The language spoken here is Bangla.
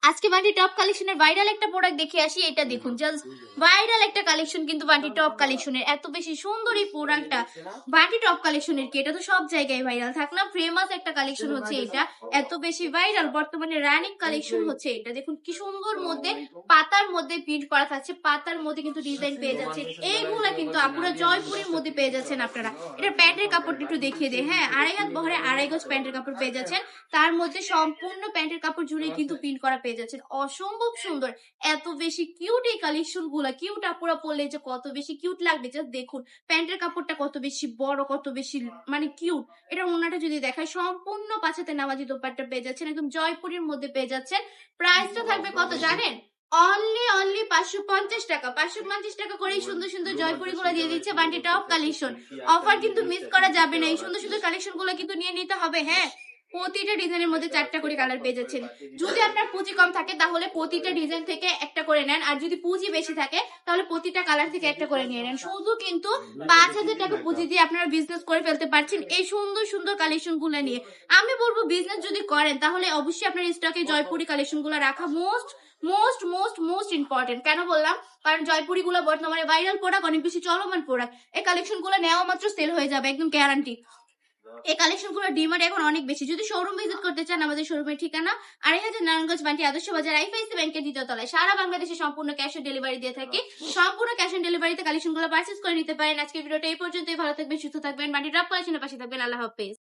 আজকে বান্টি টপ কালেকশনের ভাইরাল একটা প্রোডাক্ট দেখে আসি। এটা দেখুন, জাস্ট ভাইরাল একটা কালেকশন কিন্তু বান্টি টপ কালেকশনের। এত বেশি সুন্দর এই প্রোডাক্টটা বান্টি টপ কালেকশনের কি, এটা তো সব জায়গায় ভাইরাল থাক না, ফেমাস একটা কালেকশন হচ্ছে এটা। এত বেশি ভাইরাল, বর্তমানে রানিং কালেকশন হচ্ছে এটা। দেখুন কি সুন্দর মধ্যে পাতার মধ্যে প্রিন্ট করা থাকছে, পাতার মধ্যে কিন্তু ডিজাইন পেয়ে যাচ্ছেন। এইগুলা কিন্তু আপুরা জয়পুরের মধ্যে পেয়ে যাচ্ছেন আপনারা। এটা প্যান্টের কাপড়টা একটু দেখিয়ে দেয়, হ্যাঁ, 2.5 হাত বহরে 2.5 গজ প্যান্টের কাপড় পেয়ে যাচ্ছেন। তার মধ্যে সম্পূর্ণ প্যান্টের কাপড় জুড়ে কিন্তু প্রিন্ট করা পেয়ে যাচ্ছেন, অসম্ভব সুন্দর। এত বেশি কিউট এই কালেকশন গুলা, কিউট আপুরা পরলে যে কত বেশি কিউট লাগবে জাস্ট দেখুন। প্যান্টের কাপড়টা কত বেশি বড়, কত বেশি মানে কিউট। এটা ওনাটা যদি দেখায়, সম্পূর্ণ পাঁচাতে নামাজি দোপাট্টা পেয়ে যাচ্ছেন, একদম জয়পুরের মধ্যে পেয়ে যাচ্ছেন। প্রাইসটা থাকবে কত জানেন? অনলি 550 টাকা। 550 টাকা করে সুন্দর সুন্দর জয়পুরি গুলো দিয়ে দিচ্ছে বান্টি টপ কালেকশন। অফার কিন্তু মিস করা যাবে না, এই সুন্দর সুন্দর কালেকশন গুলো কিন্তু নিয়ে নিতে হবে। হ্যাঁ, প্রতিটা ডিজাইনের মধ্যে 4টা করে কালার পেয়ে যাচ্ছেন। যদি আপনার পুঁজি কম থাকে তাহলে প্রতিটা ডিজাইন থেকে একটা করে নেন, আর যদি পুঁজি বেশি থাকে তাহলে প্রতিটা কালার থেকে একটা করে নিয়ে নেন। শুধু কিন্তু 5,000 টাকা পুঁজি দিয়ে আপনারা বিজনেস করে ফেলতে পারছেন এই সুন্দর সুন্দর কালেকশন গুলো নিয়ে। আমি বলবো বিজনেস যদি করেন তাহলে অবশ্যই আপনার স্টকে জয়পুরি কালেকশন গুলো রাখা most most most most important. কেন বললাম? কারণ জয়পুরি গুলো বর্তমানে ভাইরাল প্রোডাক্ট, অনেক বেশি চলমান প্রোডাক্ট। এই কালেকশন গুলো নেওয়া মাত্র সেল হয়ে যাবে, একদম গ্যারান্টি। এই কালেকশন গুলো ডিমান্ড এখন অনেক বেশি। যদি শোরুম ভিজিট করতে চান, আমাদের শোরুমের ঠিকানা 2.5 নারায়ণগঞ্জ বান্টি আদর্শ বাজার, আইফআইসি ব্যাংকের দ্বিতীয় তলায়। সারা বাংলাদেশে সম্পূর্ণ ক্যাশ অন ডেলিভারি দিয়ে থাকি। সম্পূর্ণ ক্যাশ অন ডেলিভারিতে কালেকশন গুলো পারচেজ করে নিতে পারেন। আজকে ভিডিওটা এই পর্যন্তই। ভালো থাকবেন, সুস্থ থাকবেন, বান্টি ড্রপ কালেকশনের পাশে থাকবেন। আল্লাহ হাফেজ।